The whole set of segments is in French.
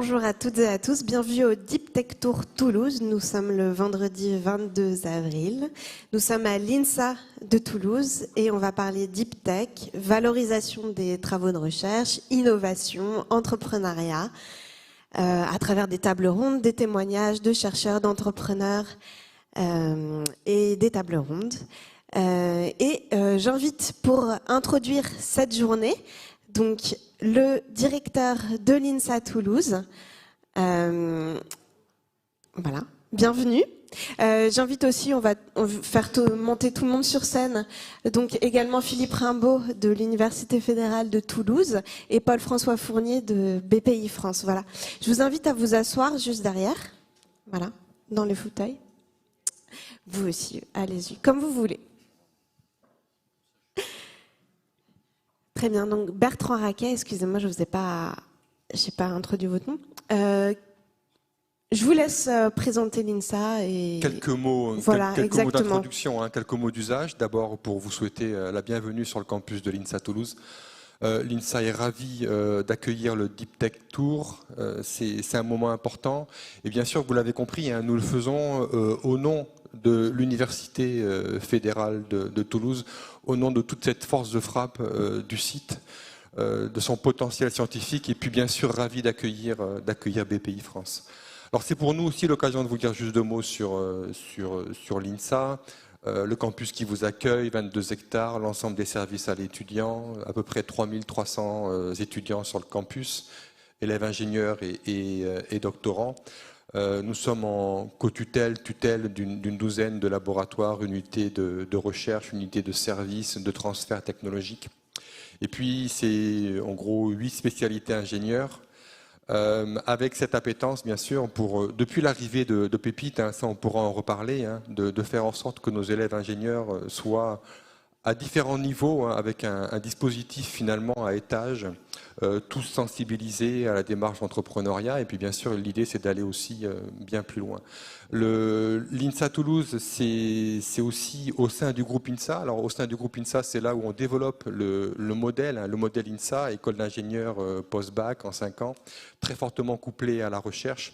Bonjour à toutes et à tous, bienvenue au Deep Tech Tour Toulouse. Nous sommes le vendredi 22 avril. Nous sommes à l'INSA de Toulouse et on va parler Deep Tech, valorisation des travaux de recherche, innovation, entrepreneuriat, à travers des tables rondes, des témoignages de chercheurs, d'entrepreneurs et des tables rondes. J'invite pour introduire cette journée donc le directeur de l'INSA Toulouse. Voilà, bienvenue. J'invite aussi, on va faire monter tout le monde sur scène, donc également Philippe Rimbaud de l'Université fédérale de Toulouse et Paul-François Fournier de BPI France. Voilà. Je vous invite à vous asseoir juste derrière, voilà, dans les fauteuils. Vous aussi, allez-y, comme vous voulez. Très bien, donc Bertrand Raquet, excusez-moi, je n'ai pas introduit votre nom. Je vous laisse présenter l'INSA. Et quelques mots, voilà, quelques mots d'introduction, quelques mots d'usage. D'abord, pour vous souhaiter la bienvenue sur le campus de l'INSA Toulouse. L'INSA est ravi d'accueillir le Deep Tech Tour. C'est un moment important. Et bien sûr, vous l'avez compris, nous le faisons au nom de l'Université fédérale de Toulouse, au nom de toute cette force de frappe du site, de son potentiel scientifique, et puis bien sûr ravi d'accueillir BPI France. Alors c'est pour nous aussi l'occasion de vous dire juste deux mots sur l'INSA, le campus qui vous accueille, 22 hectares, l'ensemble des services à l'étudiant, à peu près 3300 étudiants sur le campus, élèves ingénieurs et doctorants. Nous sommes en co-tutelle d'une douzaine de laboratoires, unités de recherche, unités de services, de transfert technologique. Et puis, c'est en gros 8 spécialités ingénieurs, avec cette appétence, bien sûr, depuis l'arrivée de Pépite, ça on pourra en reparler, de faire en sorte que nos élèves ingénieurs soient à différents niveaux, avec un dispositif finalement à étage, tous sensibilisés à la démarche d'entrepreneuriat. Et puis bien sûr, l'idée c'est d'aller aussi bien plus loin. L'INSA Toulouse, c'est aussi au sein du groupe INSA. Alors au sein du groupe INSA, c'est là où on développe le modèle INSA, école d'ingénieur post-bac en 5 ans, très fortement couplé à la recherche.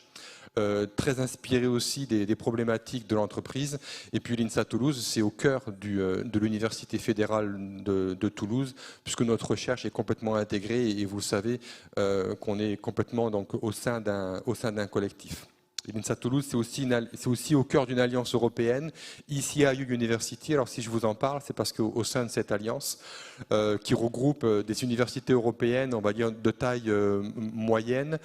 Très inspiré aussi des problématiques de l'entreprise. Et puis l'INSA Toulouse, c'est au cœur de l'Université fédérale de Toulouse, puisque notre recherche est complètement intégrée, et vous le savez qu'on est complètement donc, au sein d'un collectif. L'INSA Toulouse, c'est aussi au cœur d'une alliance européenne, ECIU University. Alors si je vous en parle, c'est parce qu'au sein de cette alliance, qui regroupe des universités européennes, on va dire de taille moyenne,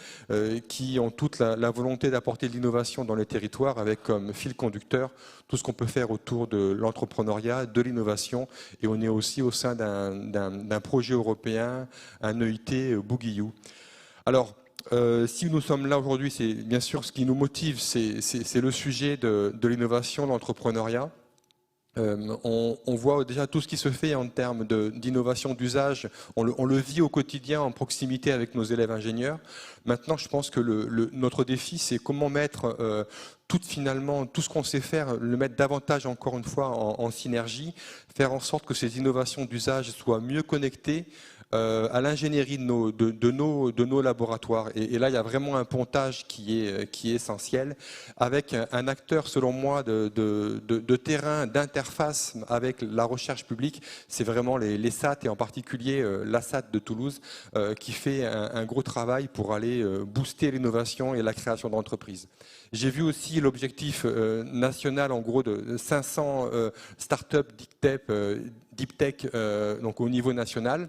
qui ont toute la volonté d'apporter de l'innovation dans les territoires, avec comme fil conducteur tout ce qu'on peut faire autour de l'entrepreneuriat, de l'innovation. Et on est aussi au sein d'un projet européen, un EIT Bouguillou. Alors, si nous sommes là aujourd'hui, c'est bien sûr ce qui nous motive, c'est le sujet de l'innovation, de l'entrepreneuriat. On voit déjà tout ce qui se fait en termes d'innovation d'usage, on le vit au quotidien en proximité avec nos élèves ingénieurs. Maintenant, je pense que notre défi, c'est comment mettre tout ce qu'on sait faire, le mettre davantage encore une fois en synergie, faire en sorte que ces innovations d'usage soient mieux connectées à l'ingénierie de nos laboratoires. Et là, il y a vraiment un pontage qui est essentiel, avec un acteur, selon moi, de terrain, d'interface avec la recherche publique. C'est vraiment les SAT, et en particulier la SAT de Toulouse, qui fait un gros travail pour aller booster l'innovation et la création d'entreprises. J'ai vu aussi l'objectif national, en gros, de 500 startups deep tech, donc au niveau national.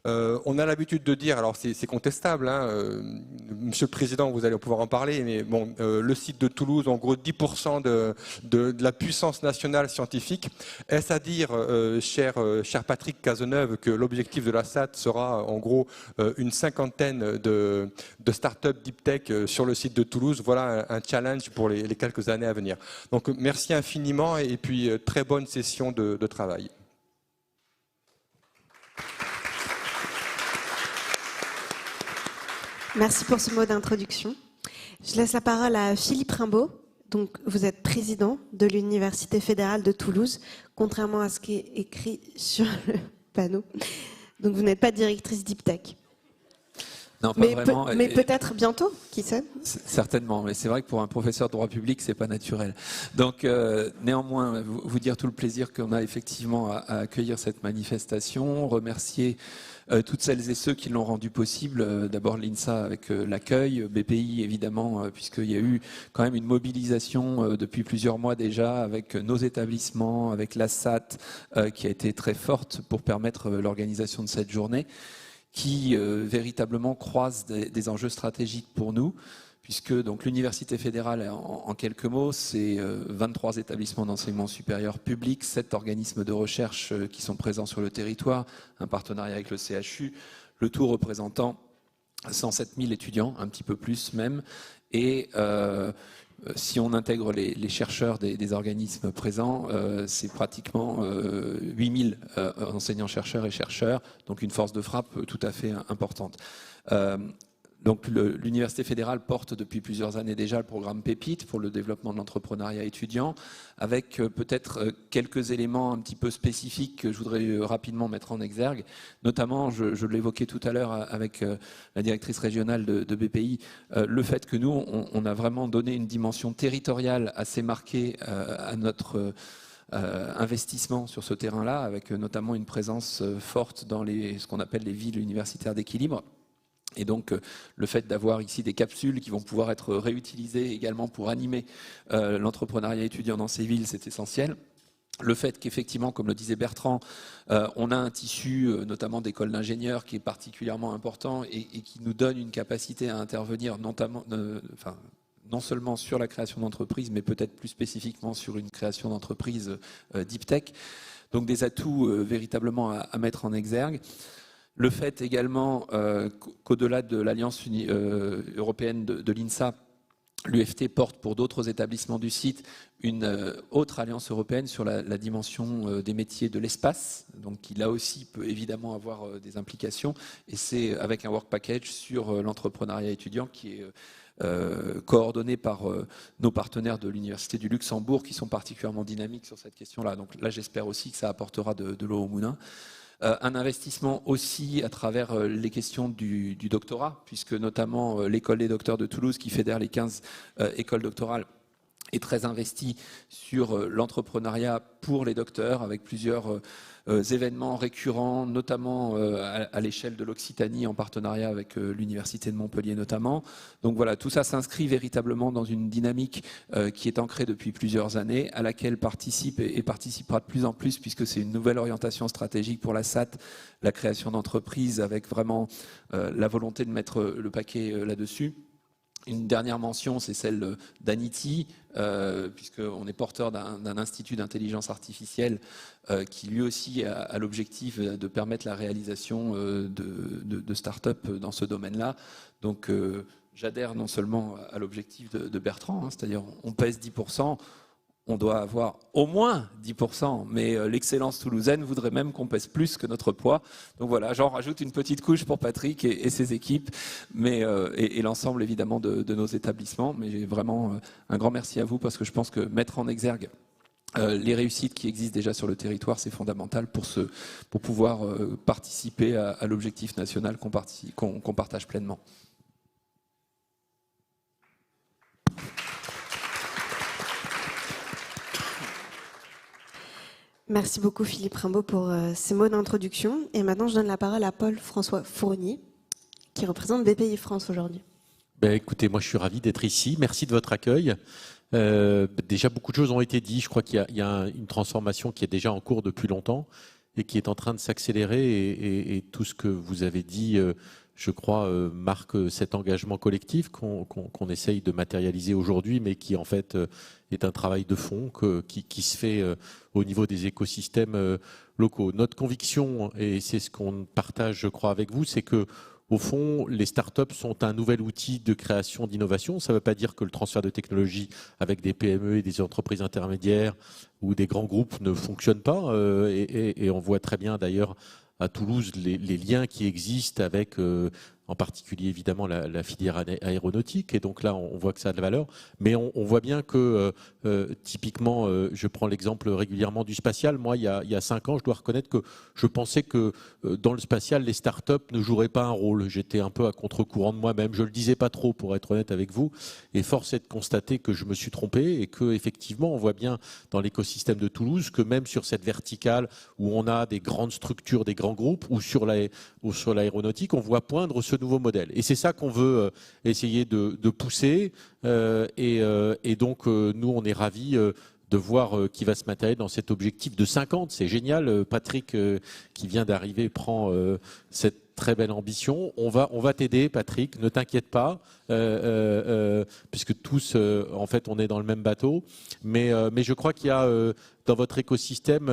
On a l'habitude de dire, alors c'est contestable, Monsieur le Président, vous allez pouvoir en parler, mais bon, le site de Toulouse, en gros 10% de la puissance nationale scientifique. Est-ce à dire, cher Patrick Cazeneuve, que l'objectif de la SAT sera en gros une 50aine de start-up deep tech sur le site de Toulouse? Voilà un challenge pour les quelques années à venir. Donc merci infiniment, et puis très bonne session de travail. Merci pour ce mot d'introduction. Je laisse la parole à Philippe Rimbaud. Donc, vous êtes président de l'Université fédérale de Toulouse, contrairement à ce qui est écrit sur le panneau. Donc, vous n'êtes pas directrice Deep Tech. Non, pas vraiment. Mais peut-être bientôt, qui sait? Certainement, mais c'est vrai que pour un professeur de droit public, c'est pas naturel. Donc, néanmoins, vous dire tout le plaisir qu'on a effectivement à accueillir cette manifestation, remercier toutes celles et ceux qui l'ont rendu possible. D'abord l'INSA avec l'accueil, BPI évidemment, puisqu'il y a eu quand même une mobilisation depuis plusieurs mois déjà avec nos établissements, avec la SAT, qui a été très forte pour permettre l'organisation de cette journée, qui véritablement croise des enjeux stratégiques pour nous, puisque donc l'Université fédérale, en quelques mots, c'est 23 établissements d'enseignement supérieur public, 7 organismes de recherche qui sont présents sur le territoire, un partenariat avec le CHU, le tout représentant 107 000 étudiants, un petit peu plus même, et si on intègre les chercheurs des organismes présents, c'est pratiquement 8 000 enseignants-chercheurs et chercheurs, donc une force de frappe tout à fait importante. Donc l'Université fédérale porte depuis plusieurs années déjà le programme PEPIT pour le développement de l'entrepreneuriat étudiant, avec peut-être quelques éléments un petit peu spécifiques que je voudrais rapidement mettre en exergue. Notamment, je l'évoquais tout à l'heure avec la directrice régionale de BPI, le fait que nous, on a vraiment donné une dimension territoriale assez marquée à notre investissement sur ce terrain-là, avec notamment une présence forte dans ce qu'on appelle les villes universitaires d'équilibre. Et donc, le fait d'avoir ici des capsules qui vont pouvoir être réutilisées également pour animer l'entrepreneuriat étudiant dans ces villes, c'est essentiel. Le fait qu'effectivement, comme le disait Bertrand, on a un tissu, notamment d'écoles d'ingénieurs, qui est particulièrement important et qui nous donne une capacité à intervenir, notamment, non seulement sur la création d'entreprises, mais peut-être plus spécifiquement sur une création d'entreprise deep tech. Donc, des atouts véritablement à mettre en exergue. Le fait également qu'au-delà de l'Alliance européenne de l'INSA, l'UFT porte pour d'autres établissements du site une autre alliance européenne sur la dimension des métiers de l'espace, donc qui là aussi peut évidemment avoir des implications, et c'est avec un work package sur l'entrepreneuriat étudiant qui est coordonné par nos partenaires de l'Université du Luxembourg qui sont particulièrement dynamiques sur cette question-là. Donc là j'espère aussi que ça apportera de l'eau au moulin. Un investissement aussi à travers les questions du doctorat, puisque notamment l'école des docteurs de Toulouse, qui fédère les 15 écoles doctorales, est très investie sur l'entrepreneuriat pour les docteurs, avec plusieurs événements récurrents, notamment à l'échelle de l'Occitanie, en partenariat avec l'Université de Montpellier notamment. Donc voilà, tout ça s'inscrit véritablement dans une dynamique qui est ancrée depuis plusieurs années, à laquelle participe et participera de plus en plus, puisque c'est une nouvelle orientation stratégique pour la SAT, la création d'entreprises, avec vraiment la volonté de mettre le paquet là-dessus. Une dernière mention, c'est celle d'Anity, puisqu'on est porteur d'un institut d'intelligence artificielle qui lui aussi a l'objectif de permettre la réalisation de start-up dans ce domaine-là. Donc j'adhère non seulement à l'objectif de Bertrand, c'est-à-dire on pèse 10%, on doit avoir au moins 10%, mais l'excellence toulousaine voudrait même qu'on pèse plus que notre poids. Donc voilà, j'en rajoute une petite couche pour Patrick et ses équipes, mais, et l'ensemble évidemment de nos établissements. Mais vraiment un grand merci à vous, parce que je pense que mettre en exergue les réussites qui existent déjà sur le territoire, c'est fondamental pour pouvoir participer à l'objectif national qu'on partage pleinement. Merci beaucoup Philippe Rimbaud pour ces mots d'introduction. Et maintenant, je donne la parole à Paul-François Fournier, qui représente BPI France aujourd'hui. Ben, écoutez, moi je suis ravi d'être ici. Merci de votre accueil. Déjà, beaucoup de choses ont été dites. Je crois qu'il y a une transformation qui est déjà en cours depuis longtemps et qui est en train de s'accélérer. Et tout ce que vous avez dit, je crois, marque cet engagement collectif qu'on essaye de matérialiser aujourd'hui, mais qui en fait est un travail de fond qui se fait au niveau des écosystèmes locaux. Notre conviction, et c'est ce qu'on partage, je crois, avec vous, c'est que au fond, les startups sont un nouvel outil de création d'innovation. Ça ne veut pas dire que le transfert de technologie avec des PME et des entreprises intermédiaires ou des grands groupes ne fonctionne pas. Et on voit très bien d'ailleurs à Toulouse les liens qui existent avec en particulier évidemment la filière aéronautique. Et donc là, on voit que ça a de la valeur. Mais on voit bien que, typiquement, je prends l'exemple régulièrement du spatial. Moi, il y a 5 ans, je dois reconnaître que je pensais que dans le spatial, les startups ne joueraient pas un rôle. J'étais un peu à contre-courant de moi-même. Je ne le disais pas trop, pour être honnête avec vous. Et force est de constater que je me suis trompé et que, effectivement, on voit bien dans l'écosystème de Toulouse que même sur cette verticale où on a des grandes structures, des grands groupes, ou sur l'aéronautique, on voit poindre ce nouveau modèle. Et c'est ça qu'on veut essayer de pousser. Et donc, nous, on est ravis de voir qui va se matérialiser dans cet objectif de 50. C'est génial. Patrick, qui vient d'arriver, prend cette très belle ambition. On va t'aider, Patrick, ne t'inquiète pas, puisque tous, en fait, on est dans le même bateau. Mais je crois qu'il y a dans votre écosystème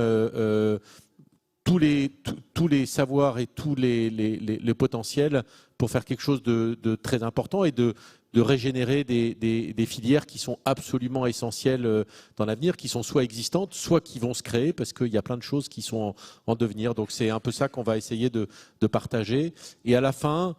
tous les savoirs et tous les potentiels pour faire quelque chose de très important et de régénérer des filières qui sont absolument essentielles dans l'avenir, qui sont soit existantes, soit qui vont se créer, parce qu'il y a plein de choses qui sont en devenir. Donc c'est un peu ça qu'on va essayer de partager. Et à la fin,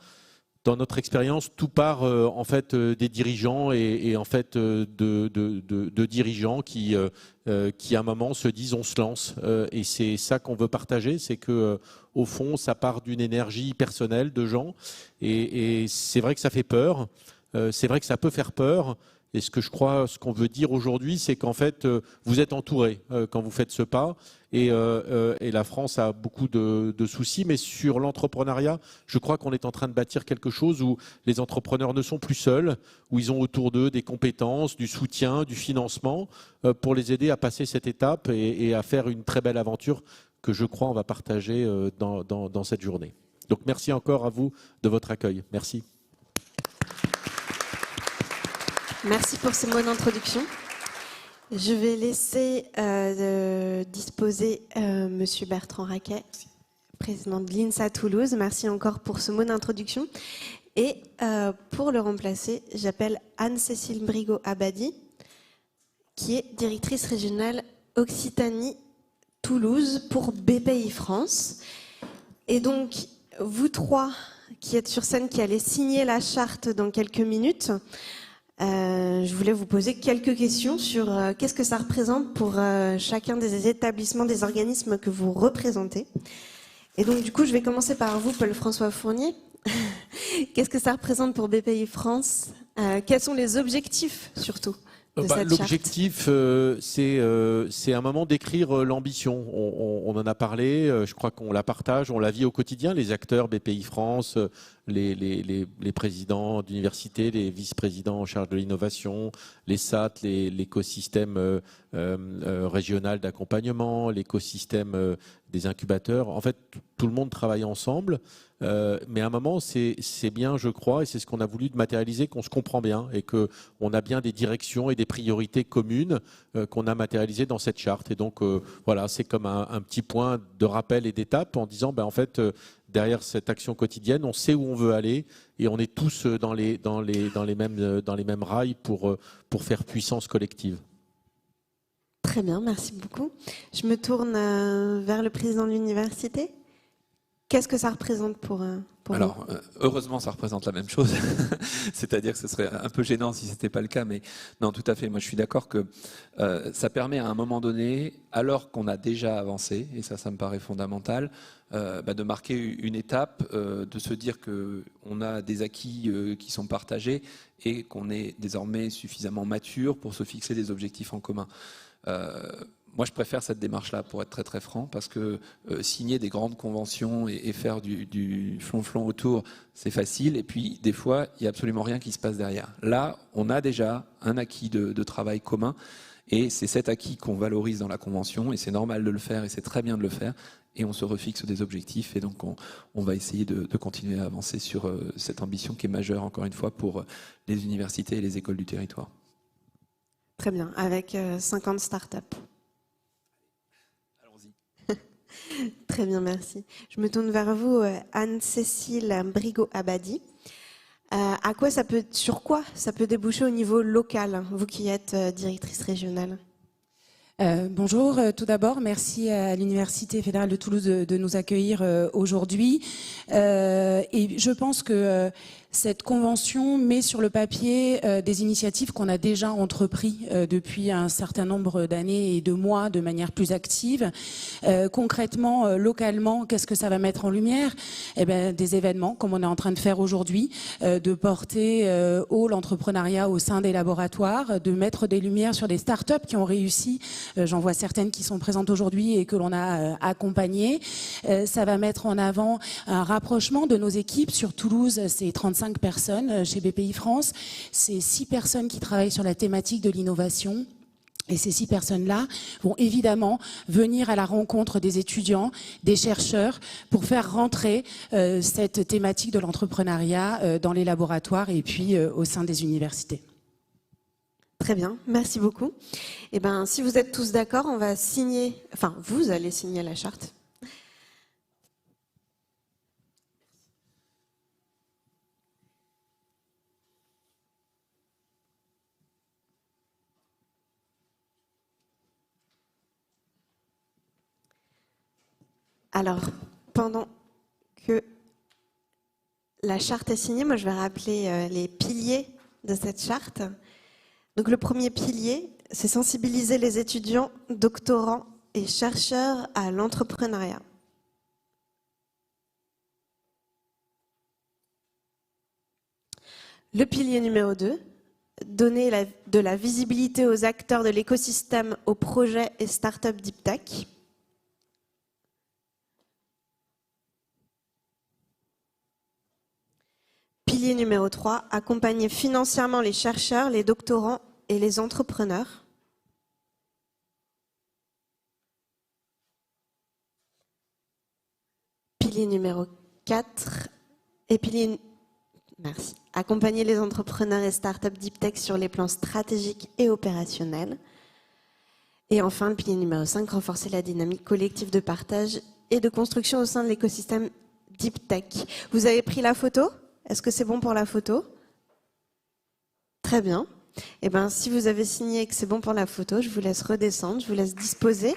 dans notre expérience, tout part en fait des dirigeants et en fait de dirigeants qui à un moment se disent on se lance. Et c'est ça qu'on veut partager, c'est que au fond, ça part d'une énergie personnelle de gens. Et c'est vrai que ça fait peur. C'est vrai que ça peut faire peur. Et ce qu'on veut dire aujourd'hui, c'est qu'en fait, vous êtes entourés quand vous faites ce pas. Et la France a beaucoup de soucis. Mais sur l'entrepreneuriat, je crois qu'on est en train de bâtir quelque chose où les entrepreneurs ne sont plus seuls, où ils ont autour d'eux des compétences, du soutien, du financement pour les aider à passer cette étape et à faire une très belle aventure que je crois on va partager dans cette journée. Donc merci encore à vous de votre accueil. Merci. Merci pour ces mots d'introduction. Je vais laisser disposer Monsieur Bertrand Raquet, président de l'INSA Toulouse. Merci encore pour ce mot d'introduction. Et pour le remplacer, j'appelle Anne-Cécile Brigot-Abadi, qui est directrice régionale Occitanie-Toulouse pour BPI France. Et donc, vous trois qui êtes sur scène, qui allez signer la charte dans quelques minutes, je voulais vous poser quelques questions sur qu'est-ce que ça représente pour chacun des établissements, des organismes que vous représentez. Et donc, du coup, je vais commencer par vous, Paul-François Fournier. Qu'est-ce que ça représente pour BPI France? Quels sont les objectifs, surtout, de cette charte? L'objectif, c'est un moment d'écrire l'ambition. On en a parlé, je crois qu'on la partage, on la vit au quotidien, les acteurs BPI France, les présidents d'université, les vice-présidents en charge de l'innovation, les SAT, l'écosystème régional d'accompagnement, l'écosystème des incubateurs. En fait, tout le monde travaille ensemble. Mais à un moment, c'est bien, je crois, et c'est ce qu'on a voulu de matérialiser, qu'on se comprend bien et qu'on a bien des directions et des priorités communes qu'on a matérialisées dans cette charte. Et donc, voilà, c'est comme un petit point de rappel et d'étape en disant, en fait, derrière cette action quotidienne, on sait où on veut aller et on est tous dans les mêmes rails pour faire puissance collective. Très bien, merci beaucoup. Je me tourne vers le président de l'université. Qu'est-ce que ça représente pour Alors, heureusement, ça représente la même chose. C'est-à-dire que ce serait un peu gênant si ce n'était pas le cas. Mais non, tout à fait. Moi, je suis d'accord que ça permet à un moment donné, alors qu'on a déjà avancé, et ça me paraît fondamental, de marquer une étape, de se dire qu'on a des acquis qui sont partagés et qu'on est désormais suffisamment mature pour se fixer des objectifs en commun. Moi, je préfère cette démarche-là, pour être très très franc, parce que signer des grandes conventions et faire du flonflon autour, c'est facile. Et puis, des fois, il n'y a absolument rien qui se passe derrière. Là, on a déjà un acquis de travail commun. Et c'est cet acquis qu'on valorise dans la convention. Et c'est normal de le faire, et c'est très bien de le faire. Et on se refixe des objectifs. Et donc, on va essayer de continuer à avancer sur cette ambition qui est majeure, encore une fois, pour les universités et les écoles du territoire. Très bien, avec 50 startups. Très bien, merci. Je me tourne vers vous, Anne-Cécile Brigot-Abadi. Sur quoi ça peut déboucher au niveau local, vous qui êtes directrice régionale? Bonjour, tout d'abord, merci à l'Université fédérale de Toulouse de nous accueillir aujourd'hui. Et je pense que cette convention met sur le papier des initiatives qu'on a déjà entreprises depuis un certain nombre d'années et de mois de manière plus active. Concrètement, localement, qu'est-ce que ça va mettre en lumière? Eh bien, des événements, comme on est en train de faire aujourd'hui, de porter haut l'entrepreneuriat au sein des laboratoires, de mettre des lumières sur des startups qui ont réussi. J'en vois certaines qui sont présentes aujourd'hui et que l'on a accompagnées. Ça va mettre en avant un rapprochement de nos équipes. Sur Toulouse, c'est 35 personnes chez BPI France. C'est 6 personnes qui travaillent sur la thématique de l'innovation. Et ces 6 personnes-là vont évidemment venir à la rencontre des étudiants, des chercheurs, pour faire rentrer cette thématique de l'entrepreneuriat dans les laboratoires et puis au sein des universités. Très bien, merci beaucoup. Eh ben, si vous êtes tous d'accord, on va signer, enfin, vous allez signer la charte. Alors, pendant que la charte est signée, moi je vais rappeler les piliers de cette charte. Donc le premier pilier, c'est sensibiliser les étudiants, doctorants et chercheurs à l'entrepreneuriat. Le pilier numéro 2, donner de la visibilité aux acteurs de l'écosystème, aux projets et startups deep tech. Pilier numéro 3, accompagner financièrement les chercheurs, les doctorants et les entrepreneurs. Pilier numéro 4, accompagner les entrepreneurs et startups deep tech sur les plans stratégiques et opérationnels. Et enfin, le pilier numéro 5, renforcer la dynamique collective de partage et de construction au sein de l'écosystème deep tech. Vous avez pris la photo ? Est-ce que c'est bon pour la photo? Très bien. Eh bien, si vous avez signé et que c'est bon pour la photo, je vous laisse redescendre, je vous laisse disposer.